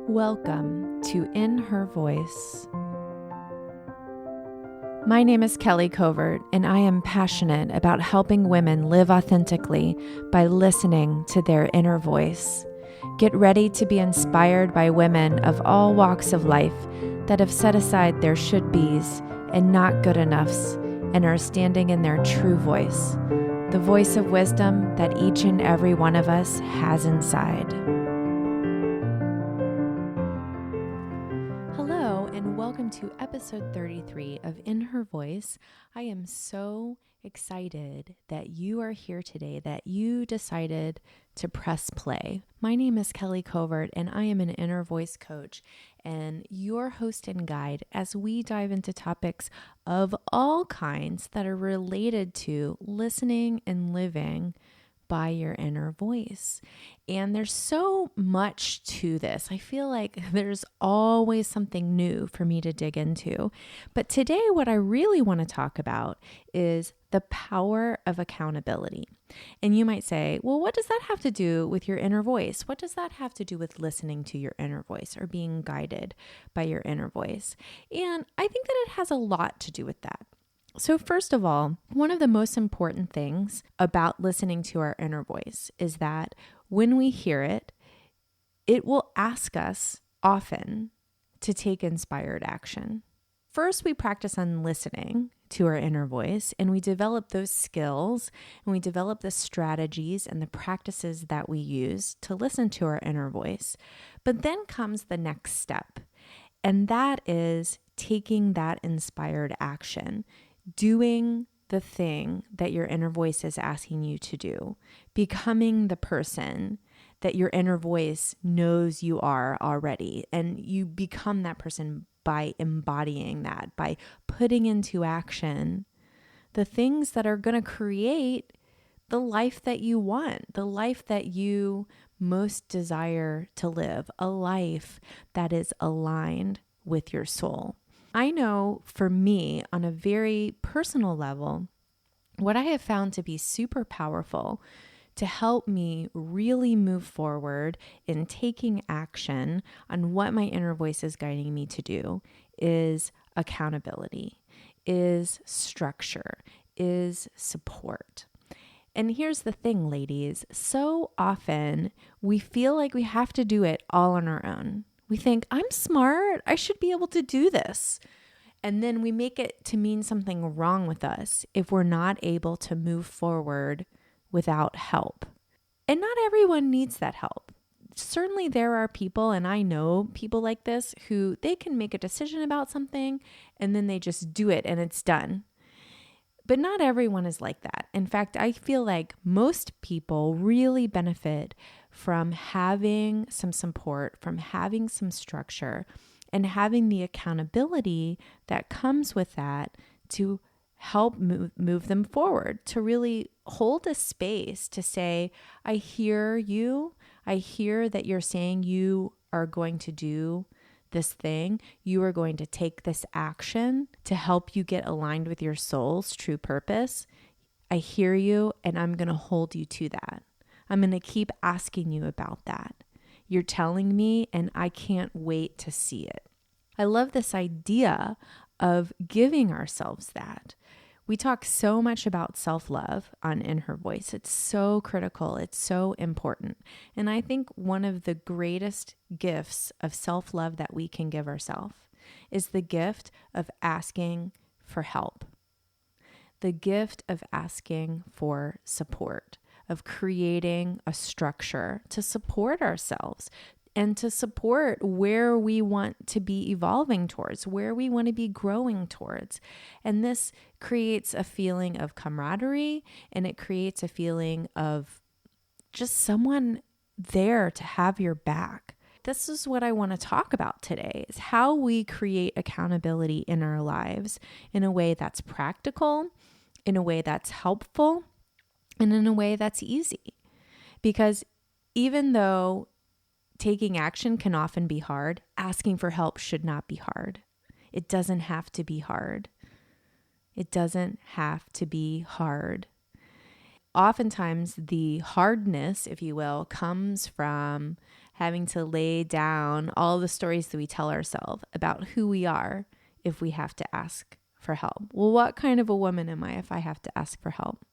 Welcome to In Her Voice. My name is Kelly Covert, and I am passionate about helping women live authentically by listening to their inner voice. Get ready to be inspired by women of all walks of life that have set aside their should-bes and not good enoughs and are standing in their true voice, the voice of wisdom that each and every one of us has inside. Hello, and welcome to episode 33 of In Her Voice. I am so excited that you are here today, that you decided to press play. My name is Kelly Covert, and I am an inner voice coach and your host and guide as we dive into topics of all kinds that are related to listening and living by your inner voice. And there's so much to this. I feel like there's always something new for me to dig into. But today, what I really want to talk about is the power of accountability. And you might say, well, what does that have to do with your inner voice? What does that have to do with listening to your inner voice or being guided by your inner voice? And I think that it has a lot to do with that. So first of all, one of the most important things about listening to our inner voice is that when we hear it, it will ask us often to take inspired action. First, we practice on listening to our inner voice, and we develop those skills and we develop the strategies and the practices that we use to listen to our inner voice. But then comes the next step, and that is taking that inspired action. Doing the thing that your inner voice is asking you to do, becoming the person that your inner voice knows you are already. And you become that person by embodying that, by putting into action the things that are going to create the life that you want, the life that you most desire to live, a life that is aligned with your soul. I know for me, on a very personal level, what I have found to be super powerful to help me really move forward in taking action on what my inner voice is guiding me to do is accountability, is structure, is support. And here's the thing, ladies, so often we feel like we have to do it all on our own. We think, I'm smart, I should be able to do this. And then we make it to mean something wrong with us if we're not able to move forward without help. And not everyone needs that help. Certainly there are people, and I know people like this, who they can make a decision about something and then they just do it and it's done. But not everyone is like that. In fact, I feel like most people really benefit from having some support, from having some structure, and having the accountability that comes with that to help move them forward, to really hold a space to say, I hear you. I hear that you're saying you are going to do this thing. You are going to take this action to help you get aligned with your soul's true purpose. I hear you, and I'm going to hold you to that. I'm going to keep asking you about that. You're telling me, and I can't wait to see it. I love this idea of giving ourselves that. We talk so much about self-love on In Her Voice. It's so critical. It's so important. And I think one of the greatest gifts of self-love that we can give ourselves is the gift of asking for help, the gift of asking for support, of creating a structure to support ourselves and to support where we want to be evolving towards, where we want to be growing towards. And this creates a feeling of camaraderie, and it creates a feeling of just someone there to have your back. This is what I want to talk about today, is how we create accountability in our lives in a way that's practical, in a way that's helpful, and in a way that's easy. Because even though taking action can often be hard, asking for help should not be hard. It doesn't have to be hard. It doesn't have to be hard. Oftentimes, the hardness, if you will, comes from having to lay down all the stories that we tell ourselves about who we are if we have to ask for help. Well, what kind of a woman am I if I have to ask for help?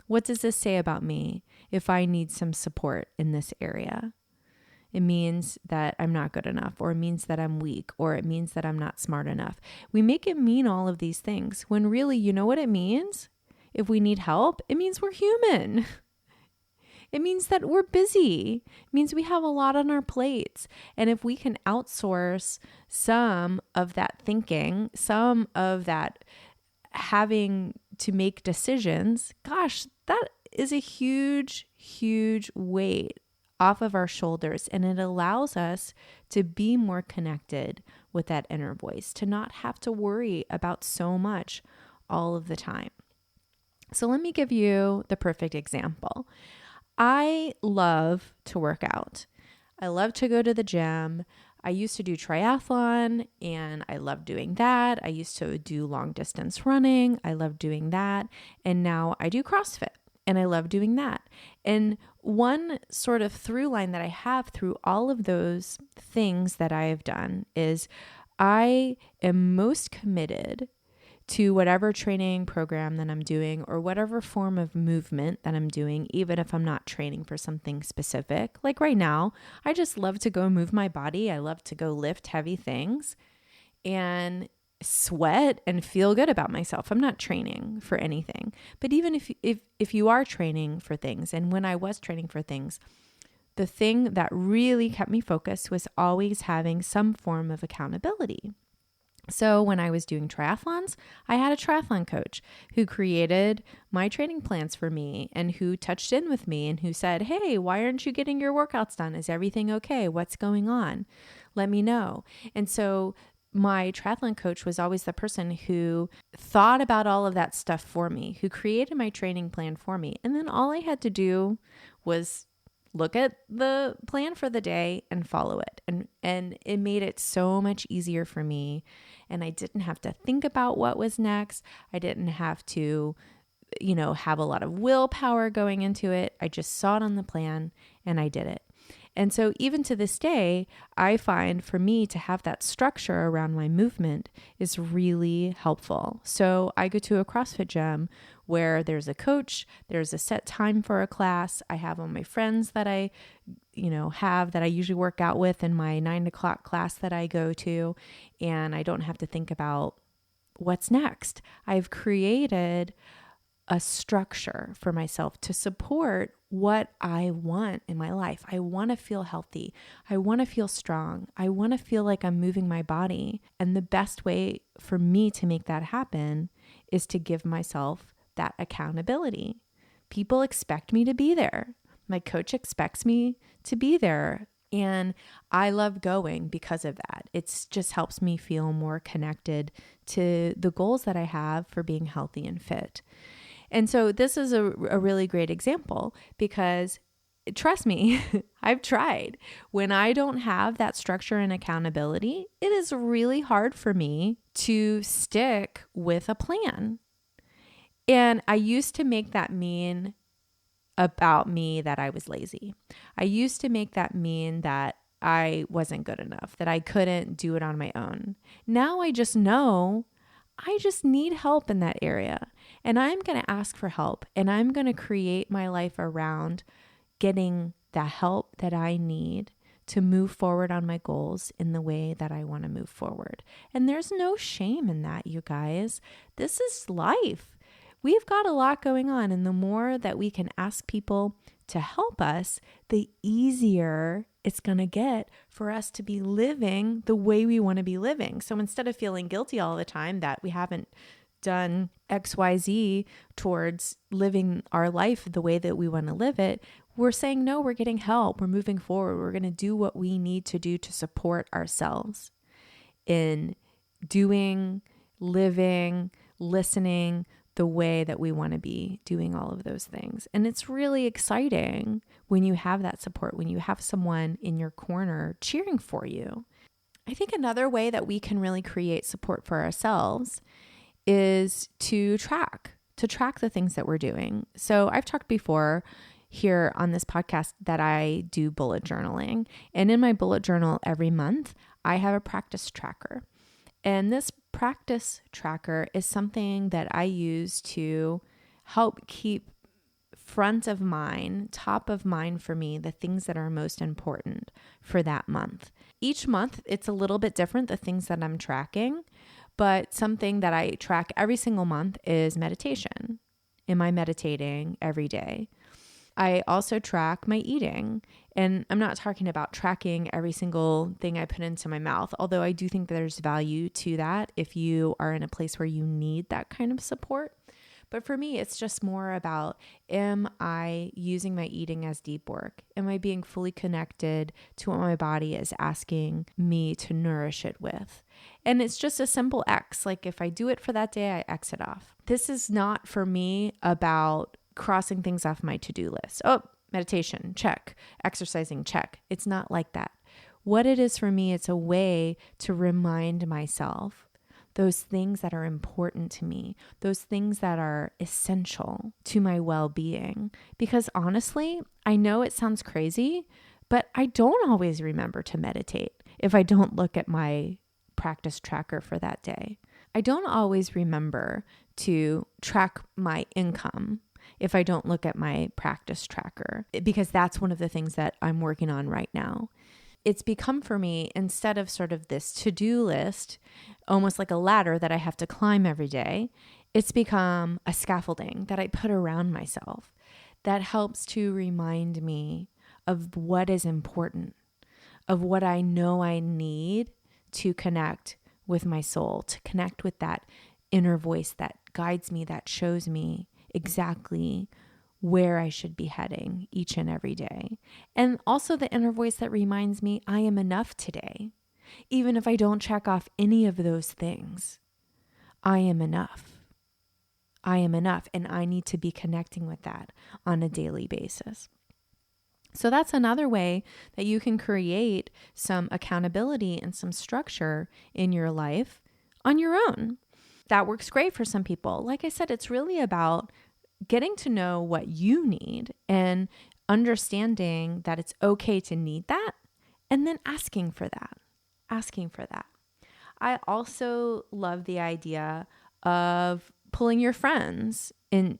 What does this say about me if I need some support in this area? It means that I'm not good enough, or it means that I'm weak, or it means that I'm not smart enough. We make it mean all of these things when really, you know what it means? If we need help, it means we're human. It means that we're busy. It means we have a lot on our plates. And if we can outsource some of that thinking, some of that having to make decisions, gosh, that is a huge, huge weight off of our shoulders. And it allows us to be more connected with that inner voice, to not have to worry about so much all of the time. So let me give you the perfect example. I love to work out. I love to go to the gym. I used to do triathlon and I love doing that. I used to do long distance running. I love doing that. And now I do CrossFit and I love doing that. And one sort of through line that I have through all of those things that I have done is I am most committed to whatever training program that I'm doing or whatever form of movement that I'm doing, even if I'm not training for something specific. Like right now, I just love to go move my body. I love to go lift heavy things and sweat and feel good about myself. I'm not training for anything. But even if you are training for things, and when I was training for things, the thing that really kept me focused was always having some form of accountability. So when I was doing triathlons, I had a triathlon coach who created my training plans for me and who touched in with me and who said, "Hey, why aren't you getting your workouts done? Is everything okay? What's going on? Let me know." And so my triathlon coach was always the person who thought about all of that stuff for me, who created my training plan for me. And then all I had to do was look at the plan for the day and follow it. And it made it so much easier for me. And I didn't have to think about what was next. I didn't have to, have a lot of willpower going into it. I just saw it on the plan and I did it. And so even to this day, I find for me to have that structure around my movement is really helpful. So I go to a CrossFit gym where there's a coach, there's a set time for a class. I have all my friends that I, that I usually work out with in my 9 o'clock class that I go to, and I don't have to think about what's next. I've created a structure for myself to support what I want in my life. I want to feel healthy. I want to feel strong. I want to feel like I'm moving my body. And the best way for me to make that happen is to give myself that accountability. People expect me to be there. My coach expects me to be there. And I love going because of that. It just helps me feel more connected to the goals that I have for being healthy and fit. And so this is a really great example because trust me, I've tried. When I don't have that structure and accountability, it is really hard for me to stick with a plan. And I used to make that mean about me that I was lazy. I used to make that mean that I wasn't good enough, that I couldn't do it on my own. Now I just know I just need help in that area. And I'm going to ask for help, and I'm going to create my life around getting the help that I need to move forward on my goals in the way that I want to move forward. And there's no shame in that, you guys. This is life. We've got a lot going on, and the more that we can ask people to help us, the easier it's going to get for us to be living the way we want to be living. So instead of feeling guilty all the time that we haven't done XYZ towards living our life the way that we want to live it, we're saying, no, we're getting help. We're moving forward. We're going to do what we need to do to support ourselves in doing, living, listening the way that we want to be doing all of those things. And it's really exciting when you have that support, when you have someone in your corner cheering for you. I think another way that we can really create support for ourselves is to track the things that we're doing. So I've talked before here on this podcast that I do bullet journaling. And in my bullet journal every month, I have a practice tracker. And this practice tracker is something that I use to help keep front of mind, top of mind for me, the things that are most important for that month. Each month, it's a little bit different, the things that I'm tracking, but something that I track every single month is meditation. Am I meditating every day? I also track my eating, and I'm not talking about tracking every single thing I put into my mouth, although I do think there's value to that if you are in a place where you need that kind of support. But for me, it's just more about, am I using my eating as deep work? Am I being fully connected to what my body is asking me to nourish it with? And it's just a simple X. Like if I do it for that day, I X it off. This is not for me about crossing things off my to-do list. Oh, meditation, check. Exercising, check. It's not like that. What it is for me, it's a way to remind myself those things that are important to me, those things that are essential to my well-being. Because honestly, I know it sounds crazy, but I don't always remember to meditate if I don't look at my practice tracker for that day. I don't always remember to track my income if I don't look at my practice tracker, because that's one of the things that I'm working on right now. It's become for me, instead of sort of this to-do list, almost like a ladder that I have to climb every day, it's become a scaffolding that I put around myself that helps to remind me of what is important, of what I know I need to connect with my soul, to connect with that inner voice that guides me, that shows me exactly where I should be heading each and every day. And also the inner voice that reminds me I am enough today. Even if I don't check off any of those things, I am enough. I am enough, and I need to be connecting with that on a daily basis. So that's another way that you can create some accountability and some structure in your life on your own. That works great for some people. Like I said, it's really about getting to know what you need and understanding that it's okay to need that, and then asking for that. I also love the idea of pulling your friends and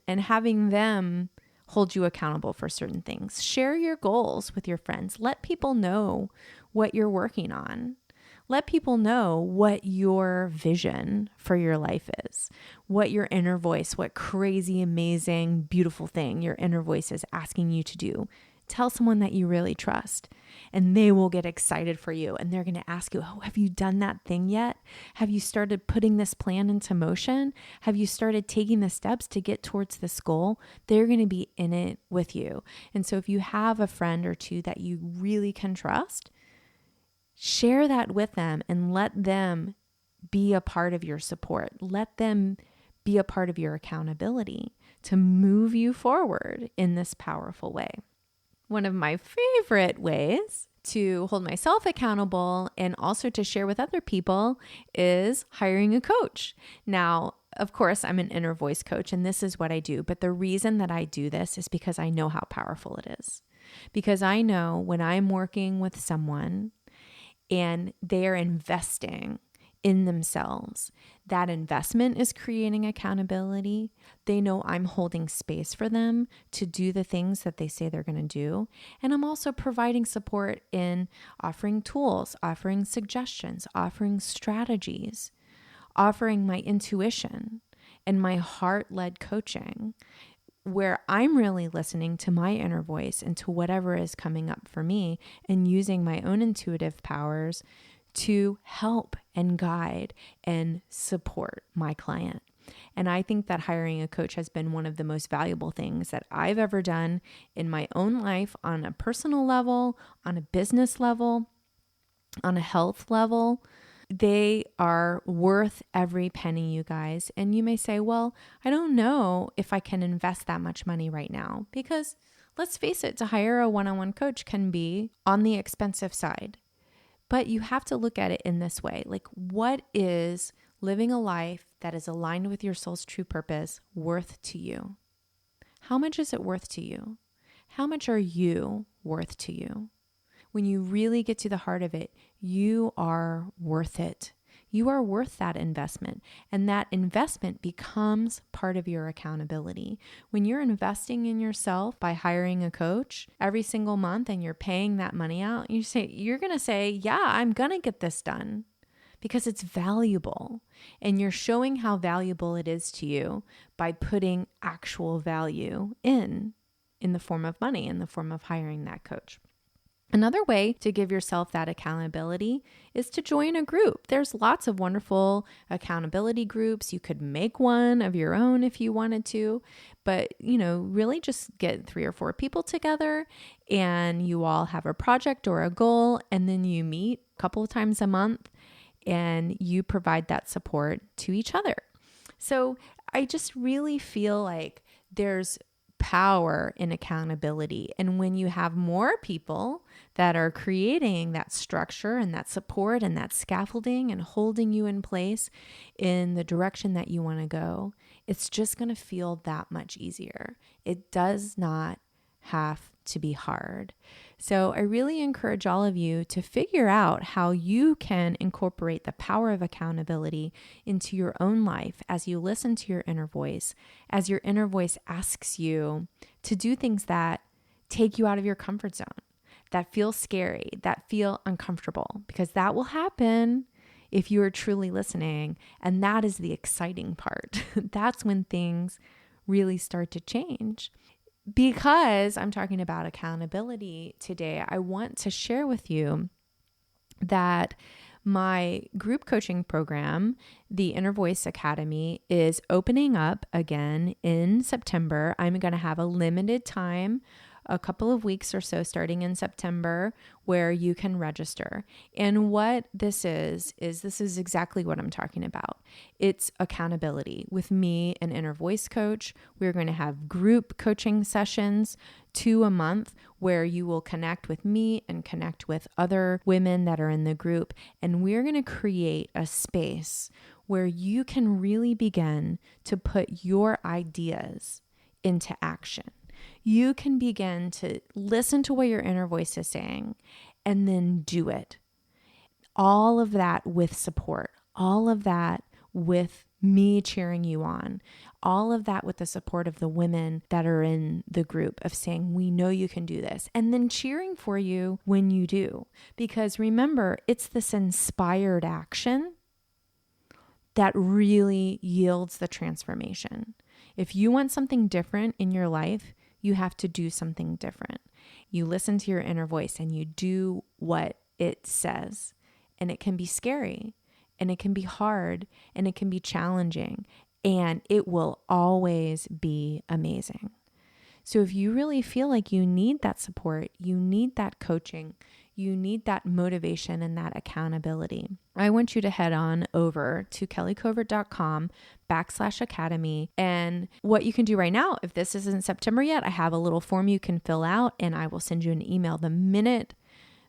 having them hold you accountable for certain things. Share your goals with your friends. Let people know what you're working on. Let people know what your vision for your life is, what your inner voice, what crazy, amazing, beautiful thing your inner voice is asking you to do. Tell someone that you really trust, and they will get excited for you. And they're going to ask you, oh, have you done that thing yet? Have you started putting this plan into motion? Have you started taking the steps to get towards this goal? They're going to be in it with you. And so if you have a friend or two that you really can trust, share that with them and let them be a part of your support. Let them be a part of your accountability to move you forward in this powerful way. One of my favorite ways to hold myself accountable and also to share with other people is hiring a coach. Now, of course, I'm an inner voice coach, and this is what I do. But the reason that I do this is because I know how powerful it is. Because I know when I'm working with someone and they're investing in themselves, that investment is creating accountability. They know I'm holding space for them to do the things that they say they're going to do. And I'm also providing support in offering tools, offering suggestions, offering strategies, offering my intuition and my heart-led coaching, where I'm really listening to my inner voice and to whatever is coming up for me and using my own intuitive powers to help and guide and support my client. And I think that hiring a coach has been one of the most valuable things that I've ever done in my own life, on a personal level, on a business level, on a health level. They are worth every penny, you guys. And you may say, well, I don't know if I can invest that much money right now, because let's face it, to hire a one-on-one coach can be on the expensive side. But you have to look at it in this way. Like, what is living a life that is aligned with your soul's true purpose worth to you? How much is it worth to you? How much are you worth to you? When you really get to the heart of it, you are worth it. You are worth that investment. And that investment becomes part of your accountability. When you're investing in yourself by hiring a coach every single month and you're paying that money out, you're going to say, yeah, I'm going to get this done because it's valuable. And you're showing how valuable it is to you by putting actual value in the form of money, in the form of hiring that coach. Another way to give yourself that accountability is to join a group. There's lots of wonderful accountability groups. You could make one of your own if you wanted to, but really just get 3 or 4 people together and you all have a project or a goal, and then you meet a couple of times a month and you provide that support to each other. So I just really feel like there's power in accountability. And when you have more people that are creating that structure and that support and that scaffolding and holding you in place in the direction that you want to go, it's just going to feel that much easier. It does not have to be hard. So I really encourage all of you to figure out how you can incorporate the power of accountability into your own life as you listen to your inner voice, as your inner voice asks you to do things that take you out of your comfort zone, that feel scary, that feel uncomfortable, because that will happen if you are truly listening. And that is the exciting part. That's when things really start to change. Because I'm talking about accountability today, I want to share with you that my group coaching program, the Inner Voice Academy, is opening up again in September. I'm going to have a limited time, a couple of weeks or so starting in September, where you can register. And what this is this is exactly what I'm talking about. It's accountability with me, an inner voice coach. We're going to have group coaching sessions, 2 a month, where you will connect with me and connect with other women that are in the group. And we're going to create a space where you can really begin to put your ideas into action. You can begin to listen to what your inner voice is saying and then do it. All of that with support, all of that with me cheering you on, all of that with the support of the women that are in the group of saying, we know you can do this, and then cheering for you when you do. Because remember, it's this inspired action that really yields the transformation. If you want something different in your life, you have to do something different. You listen to your inner voice and you do what it says. And it can be scary, and it can be hard, and it can be challenging, and it will always be amazing. So if you really feel like you need that support, you need that coaching, you need that motivation and that accountability, I want you to head on over to kellycovert.com/academy. And what you can do right now, if this isn't September yet, I have a little form you can fill out and I will send you an email the minute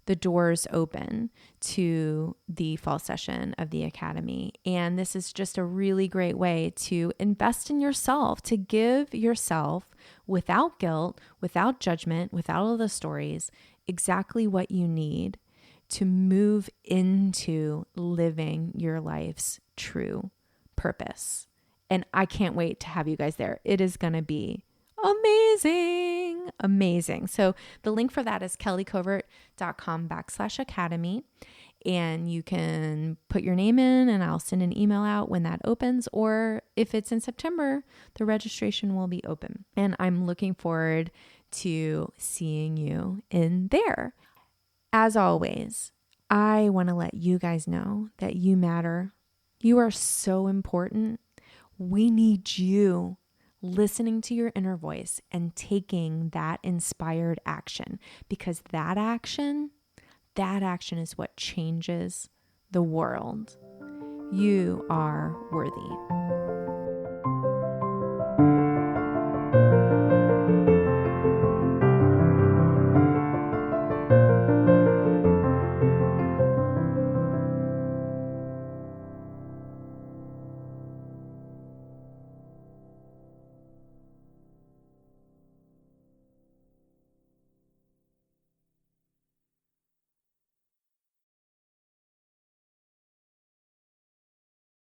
the doors open to the fall session of the Academy. And this is just a really great way to invest in yourself, to give yourself without guilt, without judgment, without all the stories, exactly what you need to move into living your life's true purpose. And I can't wait to have you guys there. It is going to be amazing. So the link for that is kellycovert.com/academy. And you can put your name in and I'll send an email out when that opens. Or if it's in September, the registration will be open. And I'm looking forward to seeing you in there. As always, I want to let you guys know that you matter. You are so important. We need you listening to your inner voice and taking that inspired action, because that action is what changes the world. You are worthy.